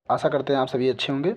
आशा करते हैं आप सभी अच्छे होंगे।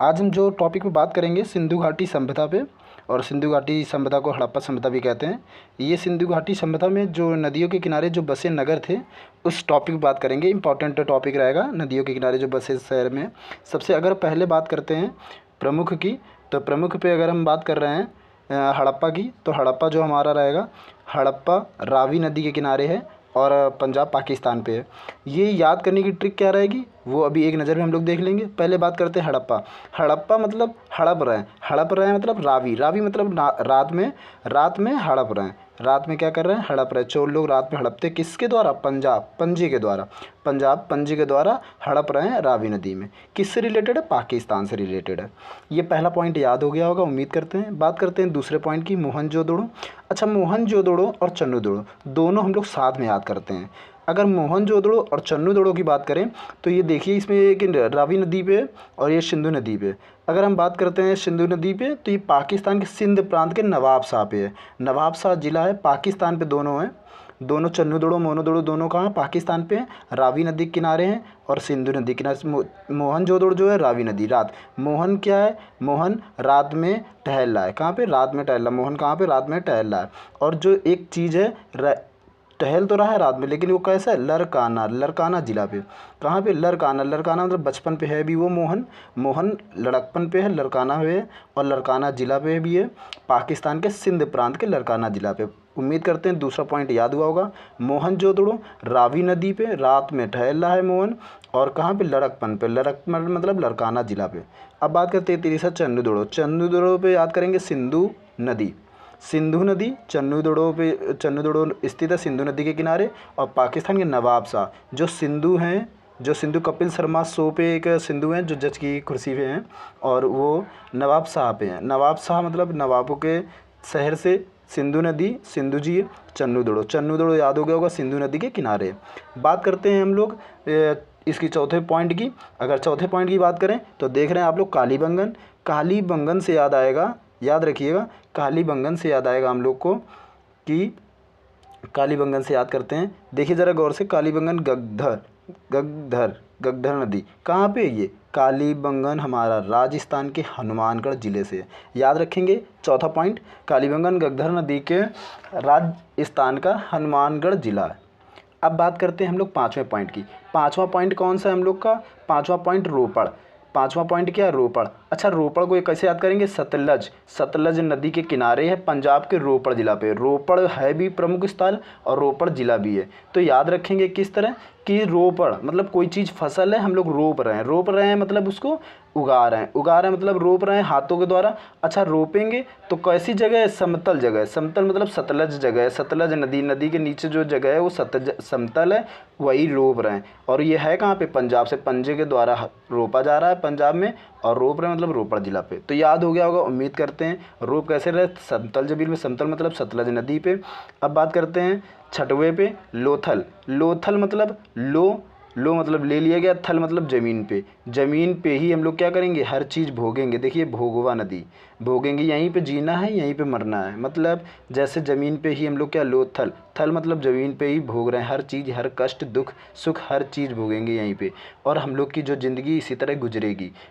आज हम जो टॉपिक पे बात करेंगे सिंधु घाटी सभ्यता पे, और सिंधु घाटी सभ्यता को हड़प्पा सभ्यता भी कहते हैं। ये सिंधु घाटी सभ्यता में जो नदियों के किनारे जो बसे नगर थे, उस टॉपिक पे बात करेंगे। इंपॉर्टेंट टॉपिक रहेगा, नदियों के किनारे जो बसे शहर में। सबसे अगर पहले बात करते हैं प्रमुख की, तो प्रमुख पे अगर हम बात कर रहे हैं हड़प्पा की, तो हड़प्पा जो हमारा रहेगा, हड़प्पा रावी नदी के किनारे है और पंजाब पाकिस्तान पे है। ये याद करने की ट्रिक क्या रहेगी वो अभी एक नज़र में हम लोग देख लेंगे। पहले बात करते हैं हड़प्पा। हड़प्पा मतलब हड़प रहे हैं मतलब रावी, रावी मतलब रात में हड़प रहे हैं। रात में क्या कर रहे हैं? हड़प रहे। चोर लोग रात में हड़पते किसके द्वारा? पंजे के द्वारा। पंजाब पंजे के द्वारा हड़प रहे हैं रावी नदी में। किससे रिलेटेड है? पाकिस्तान से रिलेटेड है। ये पहला पॉइंट याद हो गया होगा, उम्मीद करते हैं। बात करते हैं दूसरे पॉइंट की, मोहनजोदड़ो। अच्छा, मोहनजोदड़ो और चन्नूदड़ो दोनों हम लोग साथ में याद करते हैं। अगर मोहनजोदड़ो और चन्नूदड़ो की बात करें तो ये देखिए, इसमें एक रावी नदी पे और ये सिंधु नदी पे। अगर हम बात करते हैं सिंधु नदी पे, तो ये पाकिस्तान के सिंध प्रांत के नवाब शाह पे है। नवाब शाह जिला है, पाकिस्तान पे दोनों हैं। दोनों चन्नूदड़ो मोहनजोदड़ो दोनों कहाँ हैं? पाकिस्तान पे हैं। रावी नदी के किनारे हैं और सिंधु नदी के किनारे। मोहनजोदड़ो जो है रावी नदी, रात। मोहन क्या है? मोहन रात में टहल रहा है। कहाँ पे? रात में टहल रहा है। मोहन कहाँ पे? रात में टहल रहा है। और जो एक चीज़ है, टहल तो रहा है रात में, लेकिन वो कैसा है? लरकाना, लरकाना जिला पे। कहाँ पे? लरकाना। लरकाना मतलब बचपन पे है भी वो मोहन। मोहन लड़कपन पे है, लरकाना है, और लरकाना जिला पे भी है, पाकिस्तान के सिंध प्रांत के लरकाना जिला पे। उम्मीद करते हैं दूसरा पॉइंट याद हुआ होगा। मोहनजोदड़ो रावी नदी पे रात में टहल रहा है मोहन, और कहाँ पे? लड़कपन पे। लड़कपन मतलब लरकाना जिला पे। अब बात करते हैं तीसरा चन्नूदड़ो। चन्नूदड़ो पे याद करेंगे सिंधु नदी। सिंधु नदी चन्नूदड़ो स्थित है सिंधु नदी के किनारे। और पाकिस्तान के नवाब शाह जो सिंधु हैं, जो सिंधु कपिल शर्मा शो पे एक सिंधु हैं जो जज की कुर्सी पे हैं, और वो नवाब शाह पे हैं। नवाब शाह मतलब नवाबों के शहर से सिंधु नदी, सिंधु जी, चन्नूदड़ो। चन्नूदड़ो याद हो गया होगा, सिंधु नदी के किनारे। बात करते हैं हम लोग इसकी चौथे पॉइंट की। अगर चौथे पॉइंट की बात करें तो देख रहे हैं आप लोग कालीबंगन। कालीबंगन से याद आएगा, याद रखिएगा, कालीबंगन से याद आएगा हम लोग को कि कालीबंगन से याद करते हैं। देखिए ज़रा गौर से, कालीबंगन गगधर नदी कहाँ पे है? ये कालीबंगन हमारा राजस्थान के हनुमानगढ़ ज़िले से। याद रखेंगे चौथा पॉइंट, कालीबंगन गगधर नदी के राजस्थान का हनुमानगढ़ ज़िला है। अब बात करते हैं हम लोग पाँचवें पॉइंट की। पाँचवा पॉइंट कौन सा है हम लोग का? पाँचवा पॉइंट रोपड़। पाँचवा पॉइंट क्या है? रोपड़। अच्छा, रोपड़ को ये कैसे याद करेंगे? सतलज, सतलज नदी के किनारे है पंजाब के रोपड़ ज़िला पे। रोपड़ है भी प्रमुख स्थल और रोपड़ ज़िला भी है। तो याद रखेंगे किस तरह कि रोपड़ मतलब कोई चीज़ फसल है, हम लोग रोप रहे हैं। रोप रहे हैं मतलब उसको उगा रहे हैं। उगा रहे हैं मतलब रोप रहे हैं हाथों के द्वारा। अच्छा, रोपेंगे तो कैसी जगह है? समतल जगह है। समतल मतलब सतलज जगह है। सतलज नदी, नदी के नीचे जो जगह है वो समतल है, वही रोप रहे हैं। और ये है कहाँ पे? पंजाब से पंजे के द्वारा रोपा जा रहा है पंजाब में, और रोप रहे हैं मतलब रोपड़ जिला पे। तो याद हो गया होगा, उम्मीद करते हैं। रोप कैसे रहे? समतल जमीन में। समतल मतलब सतलज नदी पे। अब बात करते हैं छठवें पे, लोथल। लोथल मतलब लो मतलब ले लिया गया, थल मतलब ज़मीन पे। ज़मीन पे ही हम लोग क्या करेंगे? हर चीज़ भोगेंगे। देखिए भोगवा नदी, भोगेंगे, यहीं पे जीना है, यहीं पे मरना है। मतलब जैसे ज़मीन पे ही हम लोग क्या? लोथल, थल मतलब ज़मीन पे ही भोग रहे हैं हर चीज़, हर कष्ट दुख सुख हर चीज़ भोगेंगे यहीं पे। और हम लोग की जो ज़िंदगी इसी तरह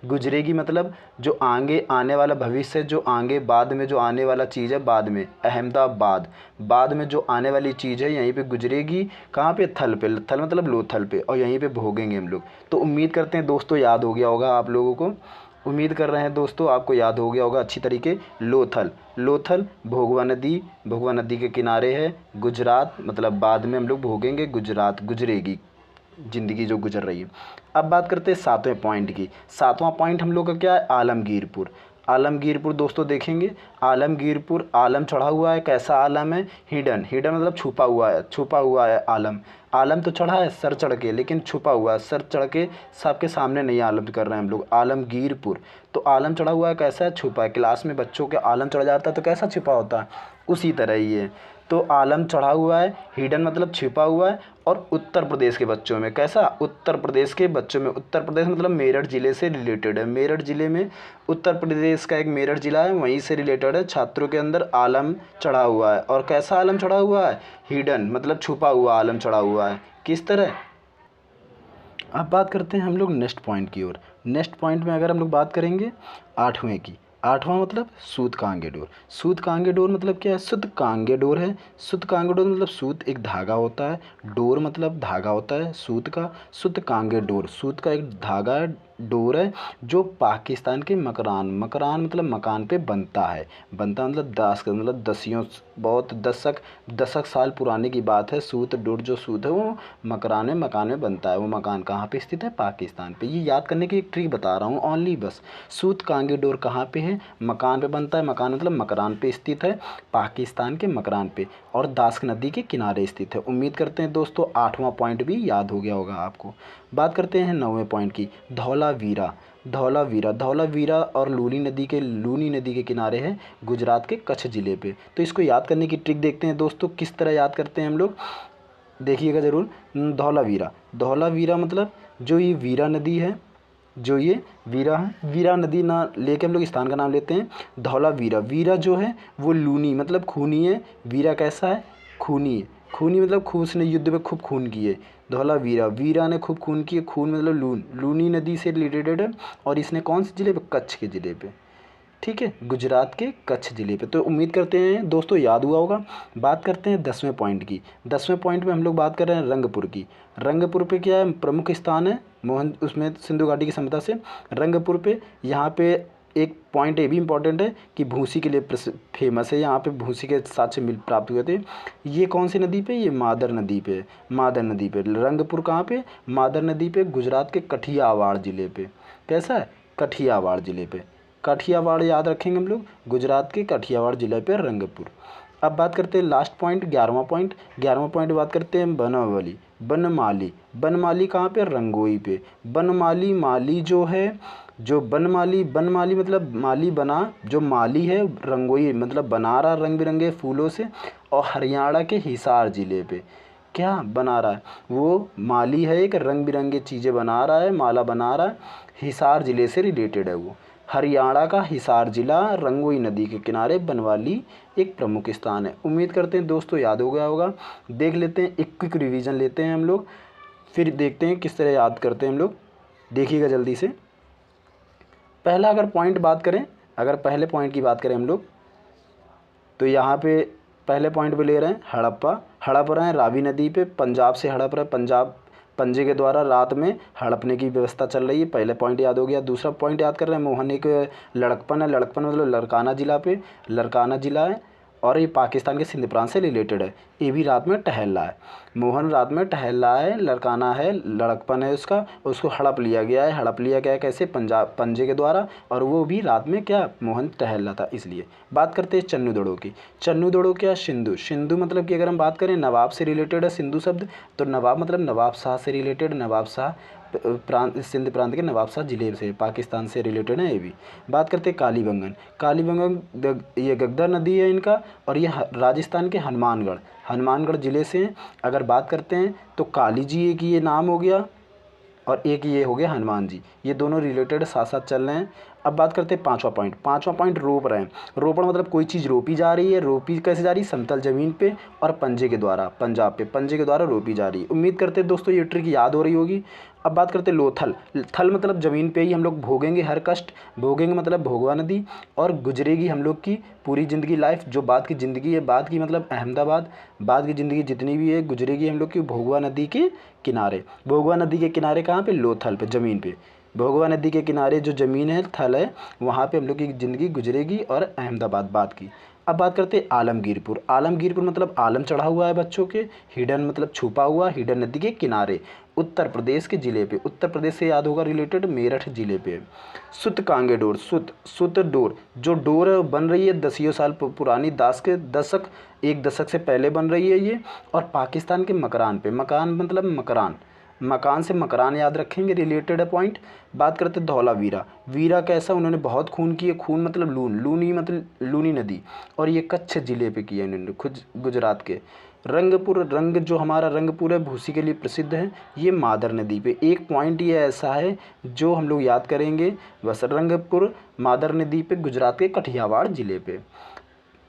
गुजरेगी मतलब जो आगे आने वाला भविष्य, जो आगे बाद में जो आने वाला चीज़ है, बाद में अहमदाबाद, बाद में जो आने वाली चीज़ है यहीं पे गुजरेगी। कहाँ पे? थल पे। थल मतलब लोथल पे, और यहीं पे भोगेंगे हम लोग। तो उम्मीद करते हैं दोस्तों याद हो गया होगा आप लोगों को। उम्मीद कर रहे हैं दोस्तों आपको याद हो गया होगा अच्छी तरीके। लोथल, लोथल भोगवा नदी के किनारे है, गुजरात मतलब बाद में हम लोग भोगेंगे, गुजरात गुजरेगी ज़िंदगी जो गुजर रही है। अब बात करते हैं सातवें पॉइंट की। सातवां पॉइंट हम लोग का क्या है? आलमगीरपुर। आलमगीरपुर दोस्तों देखेंगे, आलमगीरपुर आलम चढ़ा हुआ है। कैसा आलम है? हिडन, हिडन मतलब छुपा हुआ है आलम। आलम तो चढ़ा है सर चढ़ के, लेकिन छुपा हुआ है, सर चढ़ के सबके सामने नहीं आलम कर रहे हैं हम लोग। आलमगीरपुर तो आलम चढ़ा हुआ है, कैसा है? छुपा है। क्लास में बच्चों के आलम चढ़ जाता है तो कैसा छुपा होता है? उसी तरह ही है। तो आलम चढ़ा हुआ है, हिडन मतलब छिपा हुआ है। और उत्तर प्रदेश के बच्चों में कैसा? उत्तर प्रदेश के बच्चों में, उत्तर प्रदेश मतलब मेरठ ज़िले से रिलेटेड है। मेरठ ज़िले में, उत्तर प्रदेश का एक मेरठ ज़िला है, वहीं से रिलेटेड है। छात्रों के अंदर आलम चढ़ा हुआ है। और कैसा आलम चढ़ा हुआ है? हिडन मतलब छुपा हुआ आलम चढ़ा हुआ है। किस तरह? अब बात करते हैं हम लोग नेक्स्ट पॉइंट की ओर। नेक्स्ट पॉइंट में अगर हम लोग बात करेंगे 8वें की। 8वां मतलब सूत कांगे डोर। सूत कांगे डोर मतलब क्या है? सूत कांगे डोर है। सूत कांगे डोर मतलब सूत एक धागा होता है, डोर मतलब धागा होता है सूत का। सूत कांगे डोर सूत का एक धागा है, डोर है, जो पाकिस्तान के मकरान, मकरान मतलब मकान पे बनता है। बनता मतलब दास का मतलब दसियों, बहुत दशक साल पुराने की बात है। सूत डोर जो सूत है वो मकान में बनता है। वो मकान कहाँ पे स्थित है? पाकिस्तान पे। ये याद करने की एक ट्रिक बता रहा हूँ ओनली बस। सूत कांगे डोर कहाँ पे है? मकान पे बनता है। मकान मतलब मकरान पे स्थित है, पाकिस्तान के मकरान पे, और दास्क नदी के किनारे स्थित है। उम्मीद करते हैं दोस्तों 8वां पॉइंट भी याद हो गया होगा आपको। बात करते हैं 9वें पॉइंट की। धौलावीरा। धौलावीरा, धौलावीरा और लूनी नदी के किनारे है, गुजरात के कच्छ ज़िले पे। तो इसको याद करने की ट्रिक देखते हैं दोस्तों, किस तरह याद करते हैं हम लोग, देखिएगा ज़रूर। धौलावीरा, धौलावीरा मतलब जो ये वीरा नदी है, जो ये वीरा है, वीरा नदी ना लेके हम लोग स्थान का नाम लेते हैं धौलावीरा। वीरा जो है वो लूनी मतलब खूनी है। वीरा कैसा है? खूनी है। खूनी मतलब खूब, उसने युद्ध में खूब खून किए। धौलावीरा, वीरा ने खूब खून किए। खून मतलब लून, लूनी नदी से रिलेटेड है। और इसने कौन से ज़िले पे? कच्छ के ज़िले पे। ठीक है, गुजरात के कच्छ ज़िले पे। तो उम्मीद करते हैं दोस्तों याद हुआ होगा। बात करते हैं 10वें पॉइंट की। 10वें पॉइंट में हम लोग बात कर रहे हैं रंगपुर की। रंगपुर पे क्या है? प्रमुख स्थान है मोहन, उसमें सिंधु घाटी की सभ्यता से रंगपुर पे। यहाँ पे एक पॉइंट ये भी इम्पॉर्टेंट है कि भूसी के लिए फेमस है। यहाँ पे भूसी के साक्ष्य मिल प्राप्त हुए थे। ये कौन सी नदी पे? ये मादर नदी पे। मादर नदी पे रंगपुर कहाँ पे? मादर नदी पे, गुजरात के कठियावाड़ ज़िले पे। कैसा है? कठियावाड़ ज़िले पे। काठियावाड़ याद रखेंगे हम लोग, गुजरात के काठियावाड़ ज़िले पे रंगपुर। अब बात करते हैं लास्ट पॉइंट, 11वां पॉइंट। 11वां पॉइंट बात करते हैं बनमाली। बनमाली, बनमाली कहाँ पे? रंगोई पे। बनमाली, माली जो है, जो बनमाली, बनमाली मतलब माली बना, जो माली है रंगोई मतलब बना रहा रंग बिरंगे फूलों से, और हरियाणा के हिसार ज़िले पे क्या बना रहा है? वो माली है, एक रंग बिरंगे चीज़ें बना रहा है, माला बना रहा है, हिसार ज़िले से रिलेटेड है वो। हरियाणा का हिसार ज़िला, रंगोई नदी के किनारे बनवाली एक प्रमुख स्थान है। उम्मीद करते हैं दोस्तों याद हो गया होगा। देख लेते हैं, एक क्विक रिवीजन लेते हैं हम लोग, फिर देखते हैं किस तरह याद करते हैं हम लोग। देखिएगा जल्दी से। पहला अगर पॉइंट बात करें, अगर पहले पॉइंट की बात करें हम लोग, तो यहाँ पे पहले पॉइंट पे ले रहे हैं हड़प्पा। हड़प रहे हैं रावी नदी पे, पंजाब से हड़प रहे हैं, पंजाब पंजे के द्वारा रात में हड़पने की व्यवस्था चल रही है। पहले पॉइंट याद हो गया। दूसरा पॉइंट याद कर रहे हैं, मोहन एक लड़कपन है। लड़कपन मतलब लड़काना ज़िला पे, लड़काना ज़िला है, और ये पाकिस्तान के सिंध प्रांत से रिलेटेड है। ये भी रात में टहल रहा है, मोहन रात में टहल रहा है, लड़काना है, लड़कपन है उसका, उसको हड़प लिया गया है। हड़प लिया गया है कैसे? पंजाब पंजे के द्वारा, और वो भी रात में क्या? मोहन टहल रहा था इसलिए। बात करते हैं चन्नू दड़ो की। चन्नू दड़ो क्या? सिंधु। सिंधु मतलब कि अगर हम बात करें नवाब से रिलेटेड है सिंधु शब्द, तो नवाब मतलब नवाब शाह से रिलेटेड, नवाब शाह प्रांत, सिंध प्रांत के नवाब शाह ज़िले से, पाकिस्तान से रिलेटेड है ये भी। बात करते हैं कालीबंगन। कालीबंगन ये गद्दर नदी है इनका, और ये राजस्थान के हनुमानगढ़ ज़िले से हैं। अगर बात करते हैं तो काली जी एक ये नाम हो गया, और एक ये हो गया हनुमान जी, ये दोनों रिलेटेड साथ साथ चल रहे हैं। अब बात करते हैं 5वां पॉइंट। 5वां पॉइंट रोप रहे हैं। रोपण मतलब कोई चीज़ रोपी जा रही है। रोपी कैसे जा रही है? समतल ज़मीन पे और पंजे के द्वारा, पंजाब पे पंजे के द्वारा रोपी जा रही है। उम्मीद करते हैं दोस्तों ये ट्रिक याद हो रही होगी। अब बात करते हैं लोथल। थल मतलब ज़मीन पे ही हम लोग भोगेंगे हर कष्ट, भोगेंगे मतलब भोगवा नदी, और गुजरेगी हम लोग की पूरी ज़िंदगी लाइफ, जो बाद की ज़िंदगी है, बाद की मतलब अहमदाबाद, बाद की ज़िंदगी जितनी भी है गुजरेगी हम लोग की भोगवा नदी के किनारे। भोगवा नदी के किनारे कहाँ पे? लोथल पे, ज़मीन पे। भोगवा नदी के किनारे जो ज़मीन है, थल है, वहाँ पे हम लोग की ज़िंदगी गुजरेगी, और अहमदाबाद बाद की। अब बात करते हैं आलमगीरपुर। आलमगीरपुर मतलब आलम चढ़ा हुआ है बच्चों के, हिडन मतलब छुपा हुआ, हिडन नदी के किनारे, उत्तर प्रदेश के ज़िले पे। उत्तर प्रदेश से याद होगा रिलेटेड, मेरठ ज़िले पे। सुत कांगे डोर, सुत डोर, जो डोर बन रही है दसियों साल पुरानी, दास के दशक, एक दशक से पहले बन रही है ये, और पाकिस्तान के मकरान पे। मकान मतलब मकरान, मकान से मकरान याद रखेंगे, रिलेटेड है पॉइंट। बात करते हैं धौलावीरा। वीरा कैसा? उन्होंने बहुत खून किए। खून मतलब लून, लूनी मतलब लूनी नदी, और ये कच्छ ज़िले पे किया इन्होंने, खुद गुजरात के। रंगपुर, रंग जो हमारा रंगपुर है भूसी के लिए प्रसिद्ध है, ये मादर नदी पे। एक पॉइंट ये ऐसा है जो हम लोग याद करेंगे बस, रंगपुर मादर नदी पे, गुजरात के कठियावाड़ ज़िले पे।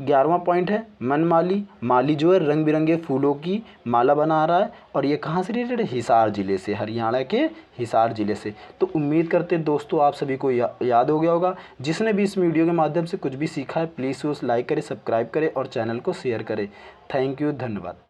11वां पॉइंट है मनमाली। माली जो है रंग बिरंगे फूलों की माला बना रहा है और ये कहाँ से रिलेटेड है? हिसार ज़िले से, हरियाणा के हिसार ज़िले से। तो उम्मीद करते हैं दोस्तों आप सभी को याद हो गया होगा। जिसने भी इस वीडियो के माध्यम से कुछ भी सीखा है प्लीज़ उसे लाइक करें, सब्सक्राइब करें और चैनल को शेयर करें। थैंक यू, धन्यवाद।